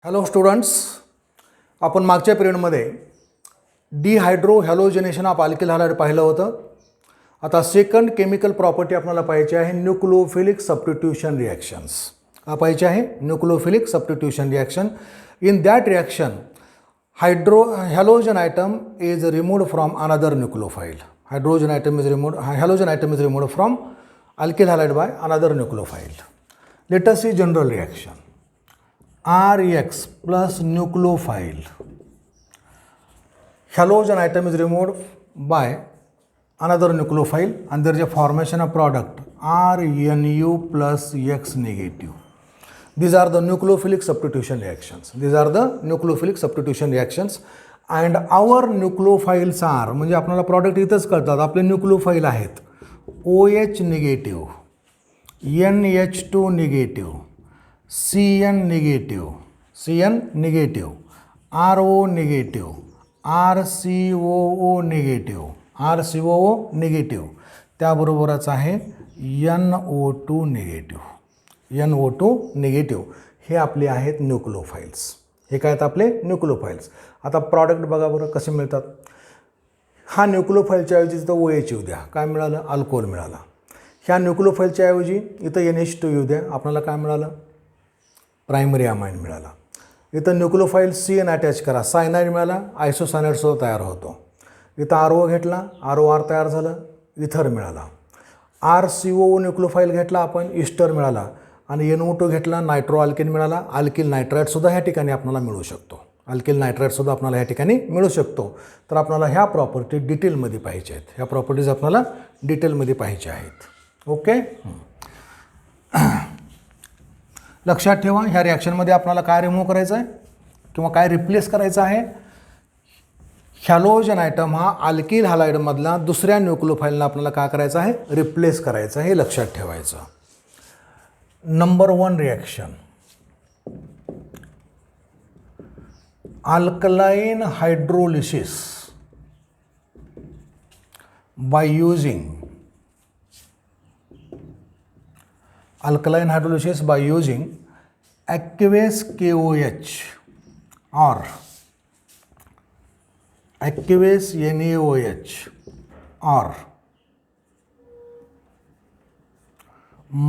Hello students, आपण मागच्या पिरियडमध्ये डिहायड्रो हॅलोजनेशन ऑफ अल्किल हॅलाइड पाहिलं होतं. आता सेकंड केमिकल प्रॉपर्टी आपल्याला पाहिजे आहे न्यूक्लिओफिलिक सबस्टिट्यूशन रिॲक्शन्स. का पाहिजे आहे? Nucleophilic substitution reaction. In that reaction halogen atom is removed from another nucleophile. Halogen atom is removed from alkyl halide by another nucleophile. Let us see general reaction. Rex plus nucleophile. Halogen atom is removed by another nucleophile and there is a formation of product RNU plus X negative. These are the nucleophilic substitution reactions. And our nucleophiles are, म्हणजे आपल्याला product इथंच कळतात. आपले न्यूक्लिओफाइल आहेत OH negative, NH2 negative, CN negative, RO negative, RCOO negative, त्याबरोबरच आहे NO2 negative. हे आपले आहेत न्यूक्लिओफाइल्स. हे काय आहेत आपले न्यूक्लिओफाइल्स. आता प्रॉडक्ट बघा बरं कसे मिळतात. हा न्यूक्लिओफाइलच्या ऐवजी इथं OH येऊ द्या, काय मिळालं? अल्कोहोल मिळाला. ह्या न्यूक्लिओफाइलच्या ऐवजी इथं NH2 येऊ द्या, आपल्याला काय मिळालं? प्रायमरी अमाइन मिळाला. इथं न्यूक्लिओफाइल CN अटॅच करा, सायनाइड मिळाला, आयसोसायनाइडसुद्धा तयार होतो. इथं RO घेतला, ROR तयार झालं, इथर मिळाला. RCOO न्यूक्लिओफाइल घेतला आपण, इस्टर मिळाला. आणि NO2 घेतला, नायट्रो अल्किन मिळाला. अल्किल नायट्राइडसुद्धा ह्या ठिकाणी आपल्याला मिळू शकतो. तर आपल्याला ह्या प्रॉपर्टी डिटेलमध्ये पाहिजे आहेत. ह्या प्रॉपर्टीज आपल्याला डिटेलमध्ये पाहिजे आहेत. ओके, लक्षात ठेवा. ह्या रिॲक्शनमध्ये आपल्याला काय रिमूव्ह करायचं आहे किंवा काय रिप्लेस करायचं आहे? हॅलोजन आयटम हा अल्किल हॅलाइडमधला दुसऱ्या न्यूक्लिओफाइलला आपल्याला काय करायचं आहे? रिप्लेस करायचं. हे लक्षात ठेवायचं. Number 1 reaction, alkaline hydrolysis by using aqueous KOH or aqueous NaOH or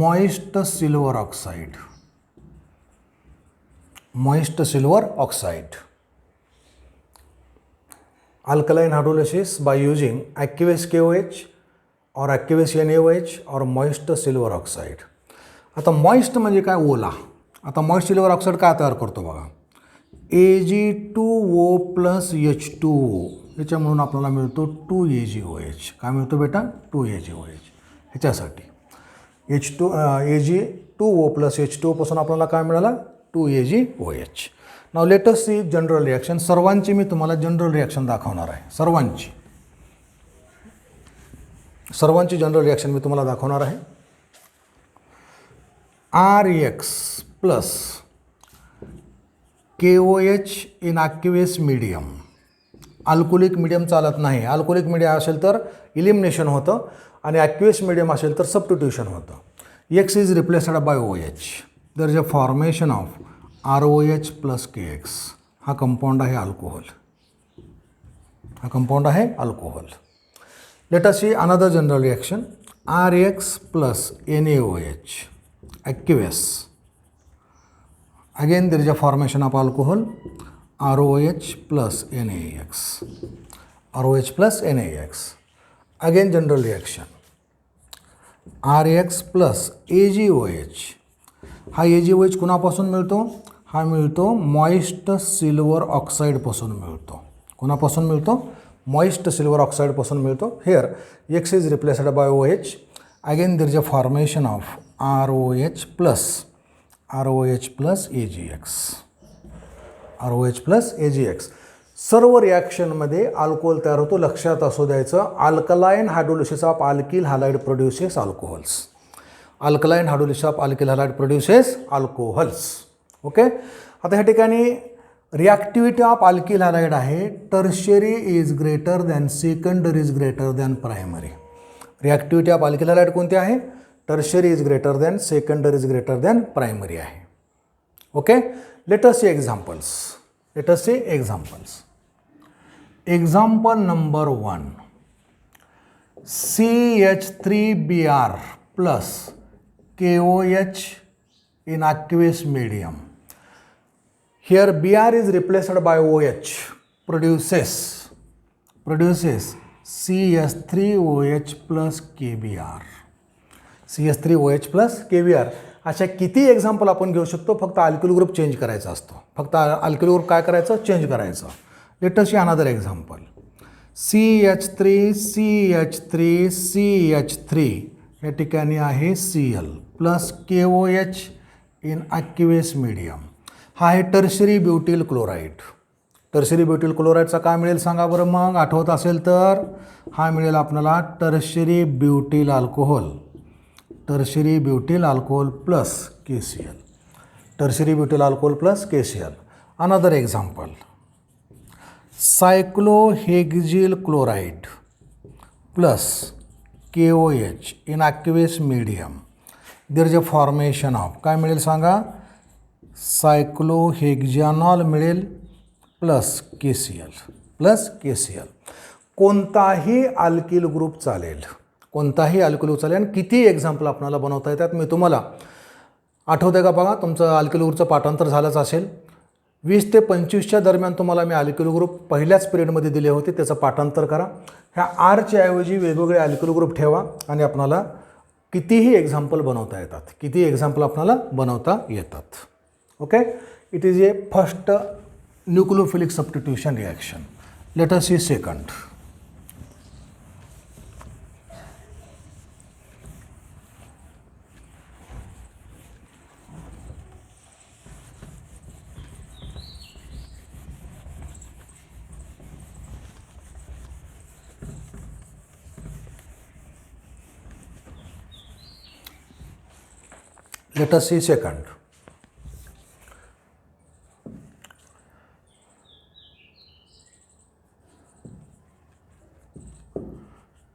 moist silver oxide. Alkaline hydrolysis by using aqueous KOH or aqueous NaOH or moist silver oxide. आता मॉइस्ट म्हणजे काय? ओला. आता मॉइस्ट सिल्वर ऑक्साईड काय तयार करतो बघा, Ag2O plus H2O. ह्याच्यामुळून आपल्याला मिळतो 2AgOH. काय मिळतो बेटा? 2AgOH. ह्याच्यासाठी Ag2O plus H2O पासून आपल्याला काय मिळाला? 2AgOH. नाव let us see general reaction. सर्वांची मी तुम्हाला जनरल रिॲक्शन दाखवणार आहे. सर्वांची जनरल रिॲक्शन मी तुम्हाला दाखवणार आहे. Rex plus KOH in aqueous medium. Alcoholic medium चालत नाही. अल्कोहोलिक मीडियम असेल तर इलिमिनेशन होतं आणि ॲक्युएस मीडियम असेल तर सबस्टिट्यूशन होतं. X is replaced by OH. There is a formation of ROH plus KX. हा कंपाऊंड आहे alcohol. Let us see another general reaction. Rex plus NaOH aqueous. Again there is a formation of alcohol ROH plus NaOH. Again general reaction. Rex plus AgOH. हा AgOH कुणापासून मिळतो? हा मिळतो moist silver ऑक्साईडपासून मिळतो. कुणापासून मिळतो? Moist silver ऑक्साईडपासून मिळतो. Here X is replaced by OH. Again there is a formation of ROH plus AgX. सर्व रिॲक्शनमध्ये alcohol तयार होतो. लक्षात असू द्यायचं, alkaline hydrolysis of alkyl halide produces alcohols. Okay, आता ह्या ठिकाणी रिॲक्टिव्हिटी ऑफ अल्किल हॅलाइड आहे tertiary is greater than secondary is greater than primary. Reactivity of alkyl halide कोणती आहे? Tertiary is greater than secondary is greater than primary आहे. Okay, let us see examples. Example number 1. CH3Br plus KOH in aqueous medium. Here Br is replaced by OH, produces CH3OH plus KBr. CH3OH plus KBr. अशा किती example आपण घेऊ शकतो? फक्त alkyl group change करायचा असतो. फक्त अल्किल ग्रुप काय करायचं? चेंज करायचं. Let us see another example. CH3 या ठिकाणी आहे Cl plus KOH in aqueous medium. हा आहे tertiary butyl chloride. Tertiary butyl क्लोराईडचा काय मिळेल सांगा बरं मग? आठवत असेल तर हा मिळेल आपल्याला tertiary butyl alcohol plus KCl. Tertiary butyl alcohol plus KCl. Another example. Cyclohexyl chloride plus KOH in aqueous medium. There is a formation of काय मिळेल सांगा? सायक्लोहेक्झॅनॉल मिळेल प्लस KCl. कोणताही अल्किल ग्रुप चालेल. आणि किती एक्झाम्पल आपल्याला बनवता येतात मी तुम्हाला आठवतं का बघा? तुमचं अल्किल ग्रुपचं पाठांतर झालंच असेल. 20 ते 25च्या दरम्यान तुम्हाला मी अल्किल ग्रुप पहिल्याच पिरियडमध्ये दिले होते. त्याचं पाठांतर करा. ह्या आरच्या ऐवजी वेगवेगळे अल्किल ग्रुप ठेवा आणि आपल्याला कितीही एक्झाम्पल बनवता येतात. Okay, it is a first nucleophilic substitution reaction. Let us see second. Let us see second.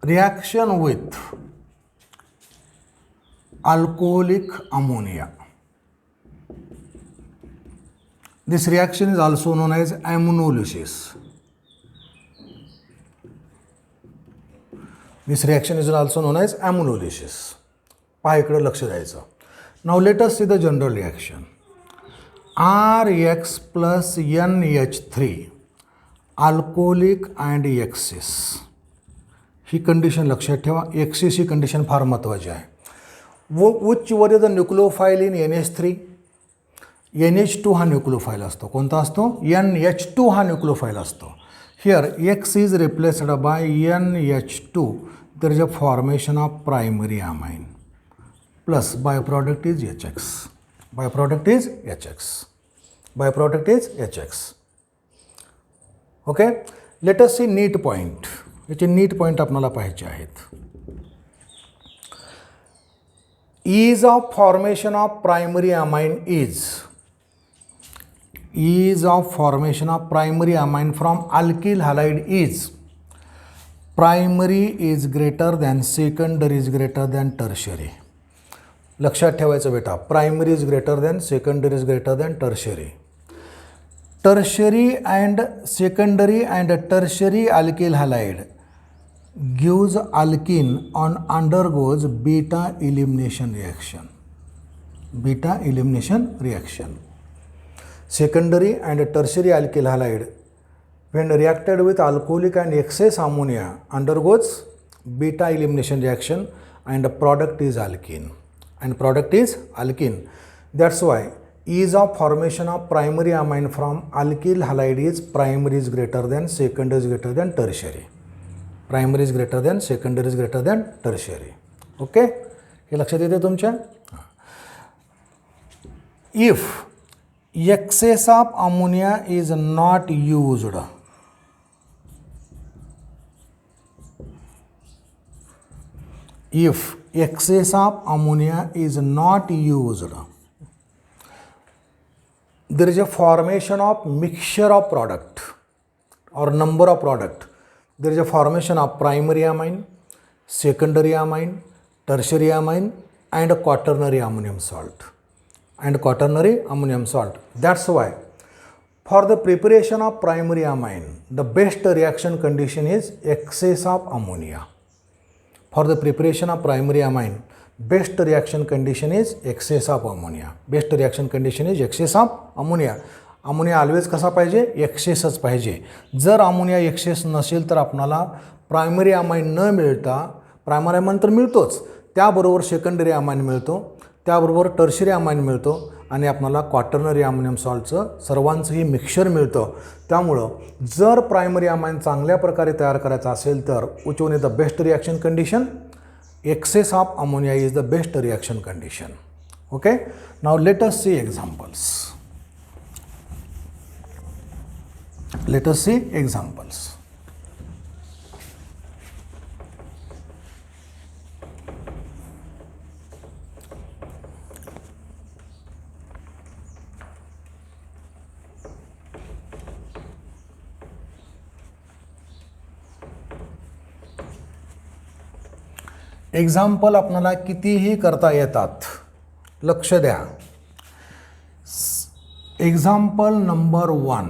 Reaction with alcoholic ammonia. This reaction is also known as ammonolysis. पहा इकडे लक्ष द्यायचं. Now let us see the general reaction. RX plus NH3 alcoholic and excess. He condition लक्षात ठेवा. Access ही condition फार महत्त्वाची आहे. which वर is the nucleophile in NH3? NH2 हा न्यूक्लियोफाइल असतो. कोणता असतो? NH2 हा न्यूक्लियोफाइल असतो. Here X is replaced by NH2. There is a formation of primary amine plus byproduct is HX. Okay, let us see neat point. याचे नीट point आपल्याला पाहायचे आहेत. Ease of formation of primary amine from alkyl halide is primary is greater than secondary is greater than tertiary. लक्षात ठेवायचं बेटा. Primary is greater than, secondary is greater than tertiary. Tertiary and secondary and tertiary alkyl halide gives alkene on undergoes beta elimination reaction. Secondary and tertiary alkyl halide when reacted with alcoholic and excess ammonia undergoes beta elimination reaction and the product is alkene. That's why ease of formation of primary amine from alkyl halide is primary is greater than, secondary is greater than tertiary. Primary is greater than, secondary is greater than tertiary. Okay, हे लक्षात येते तुमच्या. If excess of ammonia is not used, there is a formation of mixture of product or number of product. There is a formation of primary amine, secondary amine, tertiary amine and a quaternary ammonium salt. and quaternary ammonium salt. That's why for the preparation of primary amine, the best reaction condition is excess of ammonia. For the preparation of primary amine, best reaction condition is excess of ammonia. Best reaction condition is excess of ammonia. Ammonia always कसा पाहिजे, एक्सेसच पाहिजे. जर ammonia excess नसेल तर आपणाला primary amine न मिळता, primary amine तर मिळतोच, त्याबरोबर सेकंडरी अमाइन मिळतो, त्याबरोबर टर्शियरी अमाइन मिळतो आणि आपल्याला क्वाटर्नरी अमोनियम सॉल्टचं सर्वांचंही मिक्सचर मिळतं. त्यामुळं जर प्रायमरी अमाइन चांगल्या प्रकारे तयार करायचा असेल तर which one is the best reaction condition, excess of ammonia is the best reaction condition. Okay, now let us see examples. Let us see examples. Example आपल्याला कितीही करता येतात, लक्ष द्या. Example number 1,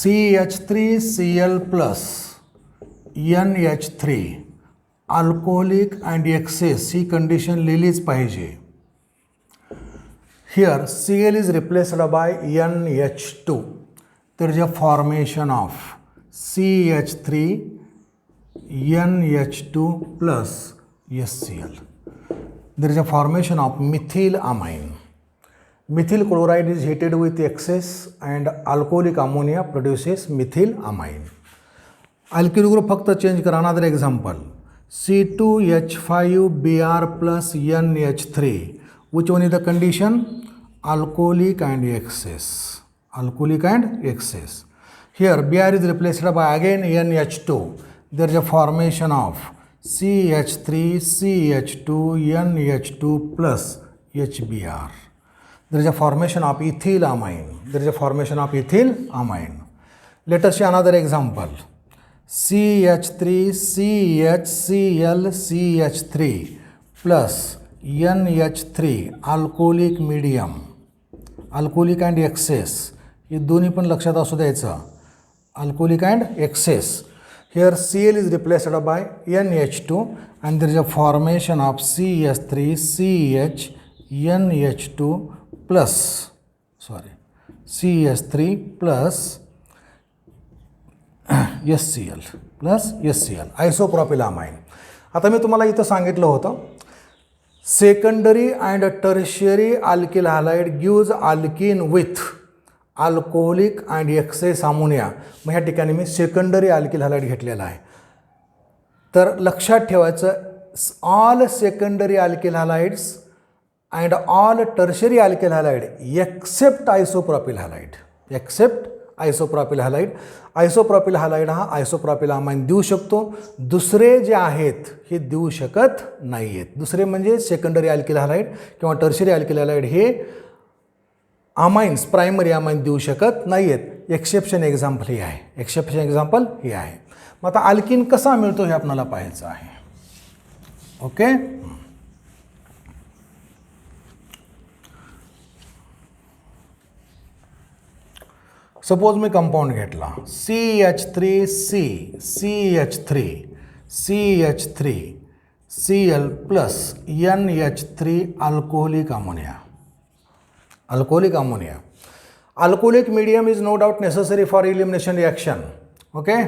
CH3Cl plus NH3 alcoholic and excess ही condition लिहिलीच पाहिजे. Here Cl is replaced by NH2. There is a formation of CH3 NH2 plus HCl. There is a formation of methyl amine. Methyl chloride is heated with excess and alcoholic ammonia produces methyl amine. Alkyl group फक्त change करा. Another example, C2H5Br plus NH3. Which one is the condition? Alcoholic and excess. Alcoholic and excess. Here Br is replaced by again NH2. There is a formation of CH3CH2 NH2 plus HBr. There is a formation of ethyl amine. There is a formation of ethyl amine. Let us see another example. CH3CHClCH3 plus NH3 alcoholic medium. Alcoholic and excess. हे दोन्ही पण लक्षात असू द्यायचं. Alcoholic and excess. Here Cl is replaced by NH2 and there is a formation of CH3CH NH2 plus CH3 plus HCl plus HCl आयसोप्रोपिलामाइन. आता मी तुम्हाला इथं सांगितलं होतं secondary and tertiary alkyl halide gives alkene with alcoholic and excess ammonia. मग ह्या ठिकाणी मी secondary alkyl halide घेतलेला आहे. तर लक्षात ठेवायचं all secondary alkyl halides and all tertiary alkyl halide except isopropyl halide. Except isopropyl halide. Isopropyl halide हा isopropyl amine देऊ शकतो. दुसरे जे आहेत हे देऊ शकत नाही आहेत. दुसरे म्हणजे सेकंडरी अल्किल हॅलाइड किंवा टर्शियरी अल्किल हॅलाइड हे अमाइन्स प्रायमरी अमाइन देऊ शकत नाही आहेत. एक्सेप्शन एक्झाम्पल हे आहे. एक्सेप्शन एक्झाम्पल हे आहे. मग आता अल्किन कसा मिळतो हे आपल्याला पाहायचं आहे. ओके, सपोज मी कंपाऊंड घेतला CH3C CH3 CH3 Cl plus NH3 alcoholic ammonia. Alcoholic ammonia. Alcoholic medium is no doubt necessary for elimination reaction. Okay,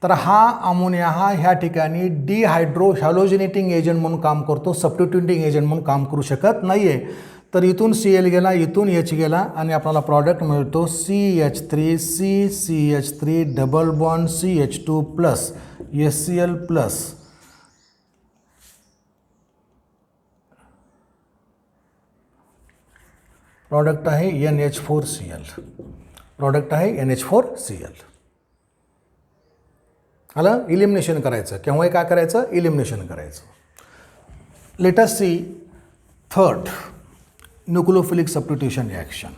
तर हा अमोनिया हा ह्या ठिकाणी डिहायड्रो हॅलोजिनेटिंग एजंट म्हणून काम करतो, सबस्टिट्यूटिंग एजंट म्हणून काम करू शकत नाही आहे. तर इथून Cl गेला, इथून H गेला आणि आपल्याला प्रॉडक्ट मिळतो CH3C CH3 double bond CH2 plus HCl plus product आहे NH4Cl. प्रॉडक्ट आहे NH4Cl. आलं, इलिमिनेशन करायचं. केव्हाही काय करायचं, इलिमिनेशन करायचं. Let us see third nucleophilic substitution reaction.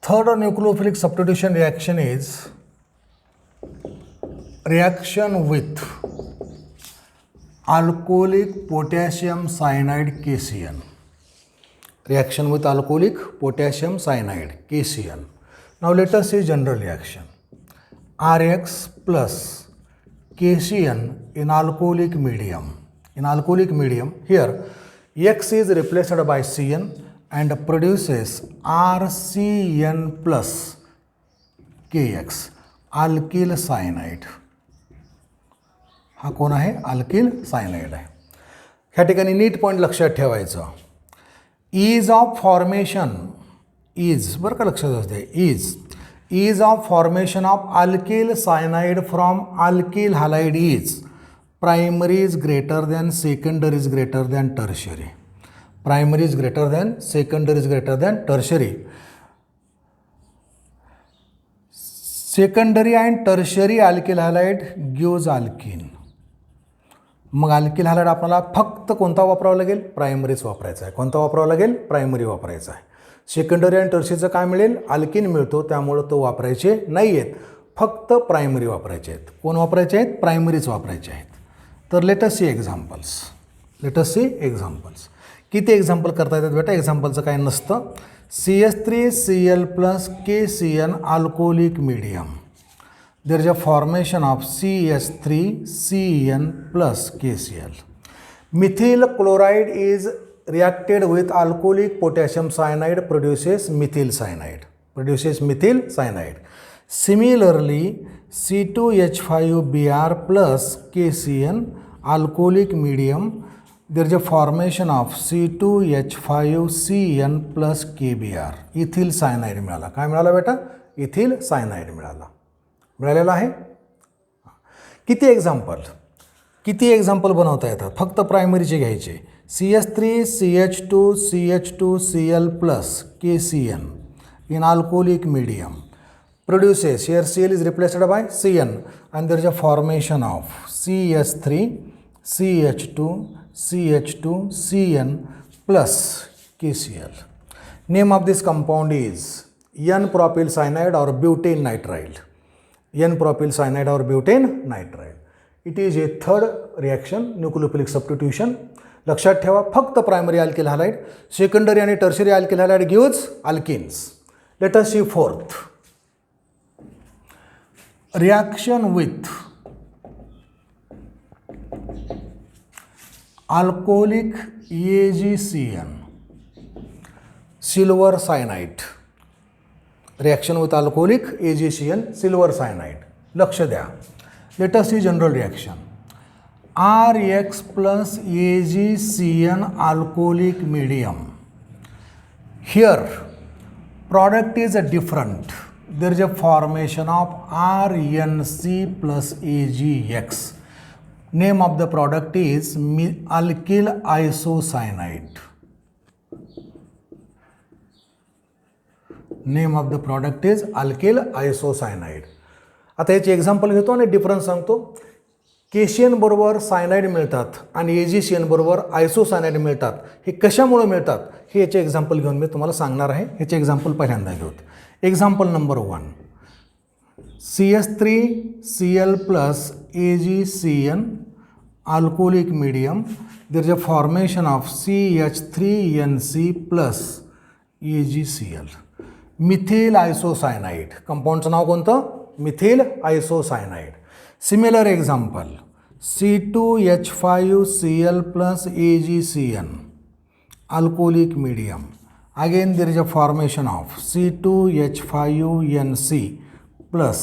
Third nucleophilic substitution reaction is reaction with alcoholic potassium cyanide KCN. Reaction with alcoholic potassium cyanide KCN. Now let us see general reaction. RX plus KCN in alcoholic medium. In alcoholic medium, here X is replaced by Cn and produces RCN plus KX, alkyl cyanide. हा कोण आहे? Alkyl cyanide आहे. ह्या ठिकाणी नीट point लक्षात ठेवायचं. Is of formation is, बरं का लक्षात असते, is of formation of alkyl cyanide from alkyl halide is primary is greater than secondary is greater than tertiary. Primary is greater than secondary is greater than tertiary. Secondary and tertiary alkyl halide gives alkene. मग alkyl halide आपल्याला फक्त कोणता वापरावा लागेल? प्रायमरीच वापरायचा आहे. कोणता वापरावा लागेल? प्रायमरी वापरायचा आहे. सेकंडरी आणि टर्शरीचं काय मिळेल? अल्किन मिळतो, त्यामुळं तो वापरायचे नाही आहेत, फक्त प्रायमरी वापरायचे आहेत. कोण वापरायचे आहेत? प्रायमरीच वापरायचे आहेत. तर let us see examples. Let us see examples. किती एक्झाम्पल करता येतात बेटा? एक्झाम्पलचं काय नसतं. CH3Cl plus KCN alcoholic medium. There is a formation of CH3Cn plus KCl. Methyl chloride is reacted with alcoholic potassium cyanide, produces methyl cyanide. Produces methyl cyanide. Similarly, C2H5Br plus KCN alcoholic medium. There is a formation of C2H5Cn plus KBr. Ethyl cyanide मिळाला. काय मिळाला बेटा? Ethyl cyanide मिळाला. मिळालेला आहे. किती example बनवता येतात? फक्त प्रायमरीचे घ्यायचे. CH3CH2CH2Cl plus KCN in alcoholic medium produces, here Cl is replaced by Cn and there is a formation of CH3CH2CH2Cn plus KCl. Name of this compound is N-propyl cyanide or butane nitrile. N-propyl cyanide or butane nitrile. It is a third reaction, nucleophilic substitution. लक्षात ठेवा, फक्त primary alkyl halide, secondary आणि tertiary alkyl halide gives alkenes. Let us see fourth. Reaction with alcoholic AgCN, silver cyanide. Reaction with alcoholic AgCN, silver cyanide. लक्ष द्या. Let us see general reaction. RX plus AgCN alcoholic medium. Here product is different. There is a formation of RNC plus AgX. Name of the product is alkyl isocyanide. Name of the product is alkyl isocyanide. आता याचे example घेतो आणि difference सांगतो. KCN बरोबर cyanide मिळतात आणि AgCN बरोबर आयसोसायनाइड मिळतात. हे कशामुळे मिळतात हे याचे एक्झाम्पल घेऊन मी तुम्हाला सांगणार आहे. याचे एक्झाम्पल पहिल्यांदा घेऊत. Example number 1, CH3Cl plus AgCN alcoholic medium. There is a formation of CH3NC plus AgCl. Methyl isocyanide. कंपाऊंडचं नाव कोणतं? Methyl isocyanide. Similar example, C2H5Cl plus AgCN, alcoholic medium. Again there is a formation of C2H5NC plus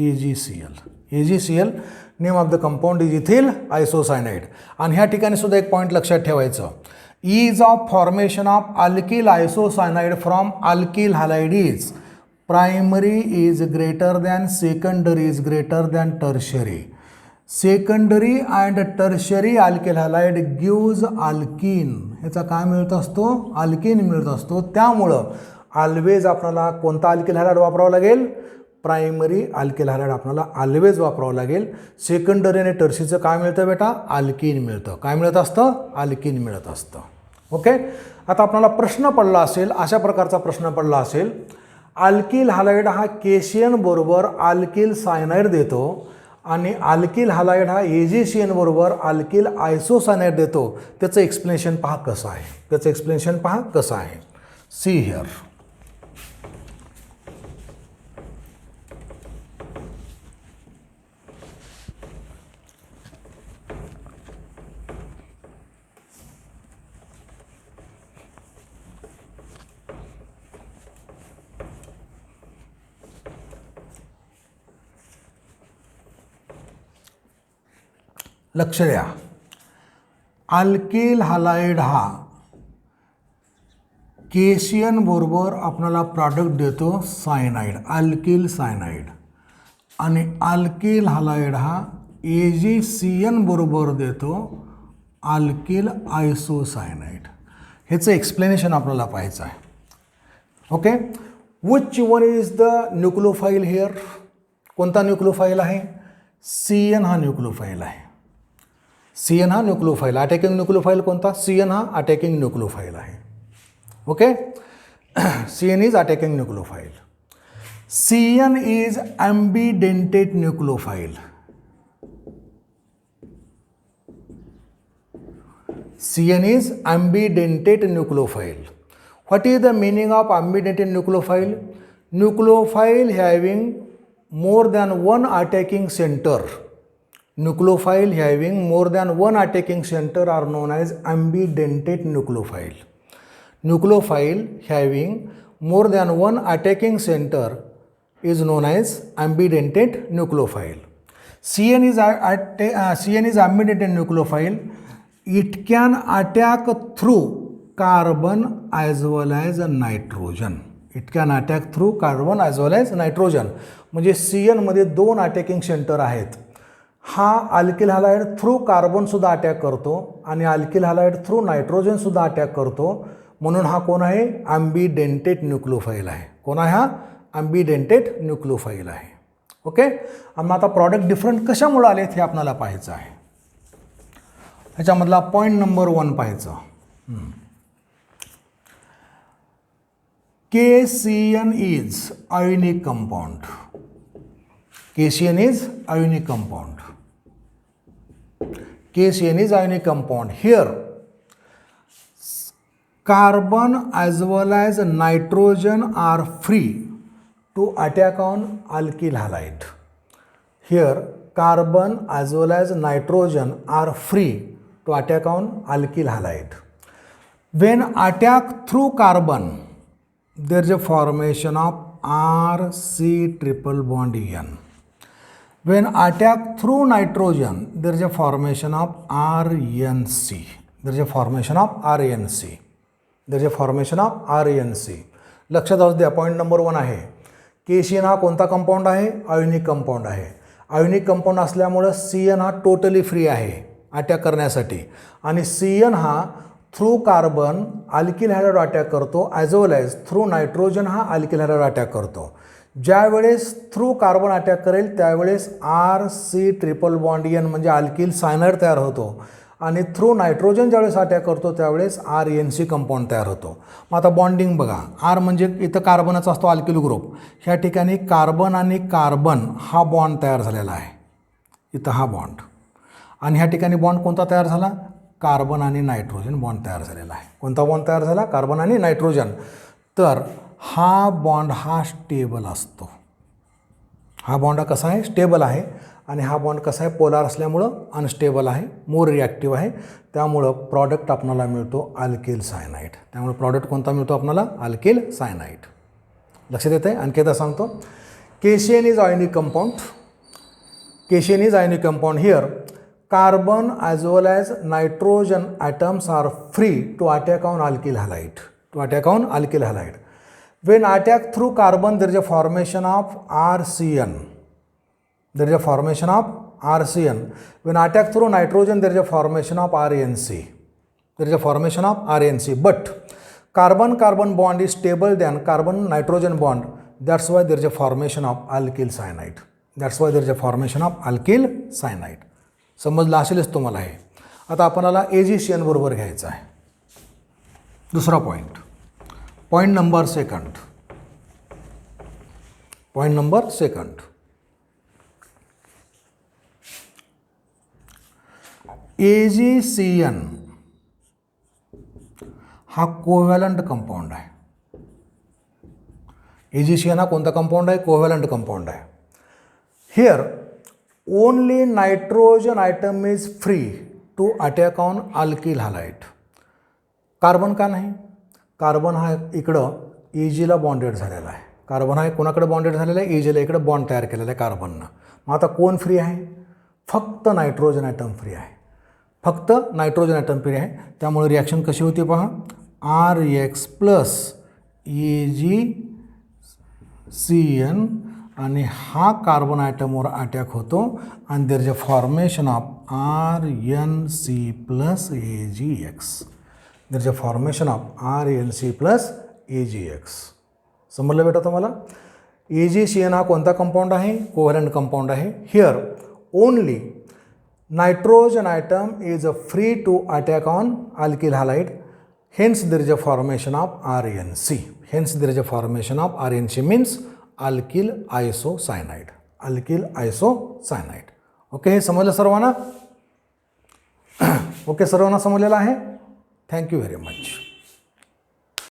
AgCl. AgCl, name of the compound is ethyl isocyanide. आणि ह्या ठिकाणी सुद्धा एक point लक्षात ठेवायचं. Ease of formation of alkyl isocyanide from alkyl halide is primary is greater than secondary is greater than tertiary. Secondary and tertiary alkyl halide gives alkene. ह्याचा काय मिळत असतो? अल्किन मिळत असतो. त्यामुळं ऑलवेज आपल्याला कोणता अल्किल हॅलाइड वापरावा लागेल? प्रायमरी अल्किल हॅलाइड आपल्याला ऑलवेज वापरावं लागेल. सेकंडरी आणि टर्शीचं काय मिळतं बेटा? अल्किन मिळतं. काय मिळत असतं? अल्किन मिळत असतं. ओके. आता आपल्याला प्रश्न पडला असेल, अशा प्रकारचा प्रश्न पडला असेल, अल्किल हॅलाइड हा केशियन बरोबर अल्किल सायनाइड देतो आणि अल्किल हॅलाइड हा AgCN बरोबर अल्किल आयसोसायनाइड देतो. त्याचं एक्सप्लेनेशन पहा कसं आहे. त्याचं एक्सप्लेनेशन पहा कसं आहे. See here. लक्ष द्या. अल्किल हॅलाइड हा केशियन बरोबर आपल्याला प्रॉडक्ट देतो सायनाइड, अल्किल सायनाइड, आणि अल्किल हॅलाइड हा AgCN बरोबर देतो अल्किल आयसोसायनाइड. ह्याचं एक्सप्लेनेशन आपल्याला पाहायचं आहे. Okay. Which one is the nucleophile here? कोणता न्यूक्लियोफाइल आहे? CN हा न्यूक्लियोफाइल आहे. CN हा न्यूक्लियोफाइल. अटॅकिंग न्यूक्लियोफाइल कोणता? CN हा अटॅकिंग न्यूक्लियोफाइल आहे. Okay. CN is attacking nucleophile. CN is ambidentate nucleophile. CN is ambidentate nucleophile. What is the meaning of ambidentate nucleophile? Nucleophile having more than one attacking center. Nucleophile having more than one attacking center are known as ambidentate nucleophile. Nucleophile having more than one attacking center is known as ambidentate nucleophile. CN is ambidentate nucleophile. It can attack through carbon as well as nitrogen. It can attack through carbon as well as nitrogen. म्हणजे CN मध्ये दोन attacking centre आहेत. हा alkyl halide through carbon सुद्धा attack करतो आणि alkyl halide through nitrogen सुद्धा attack करतो. म्हणून हा कोण आहे? ॲम्बिडेंटेट न्यूक्लियोफाइल आहे. कोण आहे हा? ॲम्बिडेंटेट न्यूक्लियोफाइल आहे. ओके. आणि आता प्रॉडक्ट डिफरंट कशामुळे आलेत हे आपल्याला पाहायचं आहे. ह्याच्यामधला पॉईंट नंबर 1 पाहायचं. KCN is ionic compound. KCN is ionic compound. KCN is ionic compound. Here carbon as well as nitrogen are free to attack on alkyl halide. Here carbon as well as nitrogen are free to attack on alkyl halide. When attack through carbon, there is a formation of RC triple bond N. When attack through nitrogen, there is a formation of RNC. There is a formation of RNC. There is a formation of RNC. लक्षात असू द्या. Point number 1 आहे. KCN हा कोणता compound आहे? Ionic compound आहे. Ionic compound असल्यामुळं CN हा टोटली फ्री आहे अटॅक करण्यासाठी आणि CN हा through carbon alkyl halide attack करतो ॲज वेल ॲज थ्रू नायट्रोजन हा अल्किल हॅलाइड अटॅक करतो. ज्यावेळेस थ्रू कार्बन अटॅक करेल त्यावेळेस RC ट्रिपल बॉन्ड N म्हणजे अल्किल सायनाइड तयार होतो आणि थ्रू नायट्रोजन ज्यावेळेस अटॅक करतो त्यावेळेस RNC कंपाऊंड तयार होतो. मग आता बॉन्डिंग बघा. R म्हणजे इथं कार्बनचा असतो अल्किल ग्रुप. ह्या ठिकाणी कार्बन आणि कार्बन हा बॉन्ड तयार झालेला आहे. इथं हा बॉन्ड आणि ह्या ठिकाणी बॉन्ड कोणता तयार झाला? कार्बन आणि नायट्रोजन बॉन्ड तयार झालेला आहे. कोणता बॉन्ड तयार झाला? कार्बन आणि नायट्रोजन. तर हा बॉन्ड हा स्टेबल असतो. हा बॉन्ड कसा आहे? स्टेबल आहे. आणि हा बॉन्ड कसा आहे? पोलार असल्यामुळं अनस्टेबल आहे, मोर रिॲक्टिव्ह आहे. त्यामुळं प्रॉडक्ट आपल्याला मिळतो अल्किल सायनाइड. त्यामुळे प्रॉडक्ट कोणता मिळतो आपल्याला? Alkyl cyanide. लक्षात येतं आहे? आणखी एकदा सांगतो. KCN is ionic compound. KCN is ionic compound. Here carbon as well as nitrogen atoms are free to attack on alkyl halide. To attack on alkyl halide. When attack through carbon, there is a formation of RCN. There is a formation of RCN. When attack through nitrogen, there is a formation of RNC. There is a formation of RNC. But carbon-carbon bond is stable than carbon-nitrogen bond. That's why there is a formation of alkyl cyanide. That's why there is a formation of alkyl cyanide. समजलं असेलच तुम्हाला हे. आता आपल्याला AgCN बरोबर घ्यायचं आहे. दुसरा point. Point number 2. Point number second, AgCN हा कोव्हॅलंट कंपाऊंड आहे. AgCN हा कोणता कंपाऊंड आहे? कोव्हॅलंट कंपाऊंड आहे. Here only nitrogen atom is free to attack on alkyl halide. Carbon का नाही? कार्बन हा इकडं Ag बॉन्डेड झालेला आहे. कार्बन हा कोणाकडे बॉन्डेड झालेला आहे? Ag इकडे बॉन्ड तयार केलेला आहे कार्बननं. मग आता कोण फ्री आहे? फक्त नायट्रोजन ॲटम फ्री आहे. फक्त नायट्रोजन ॲटम फ्री आहे. त्यामुळे रिॲक्शन कशी होती पहा, RX प्लस AgCN आणि हा कार्बन ॲटमवर अटॅक होतो आणि there is a formation of RNC plus AgX. There is a formation of RNC plus AgX. समजलं बेटा तुम्हाला? AgCN हा कोणता कंपाऊंड आहे? कोव्हॅलंट कंपाऊंड आहे. Here only nitrogen atom is free to attack on alkyl halide. Hence there is a formation of RNC. Hence there is a formation of RNC means alkyl isocyanide. Alkyl isocyanide. Okay, हे समजलं सर्वांना? Okay, सर्वांना समजलेलं आहे. Thank you very much.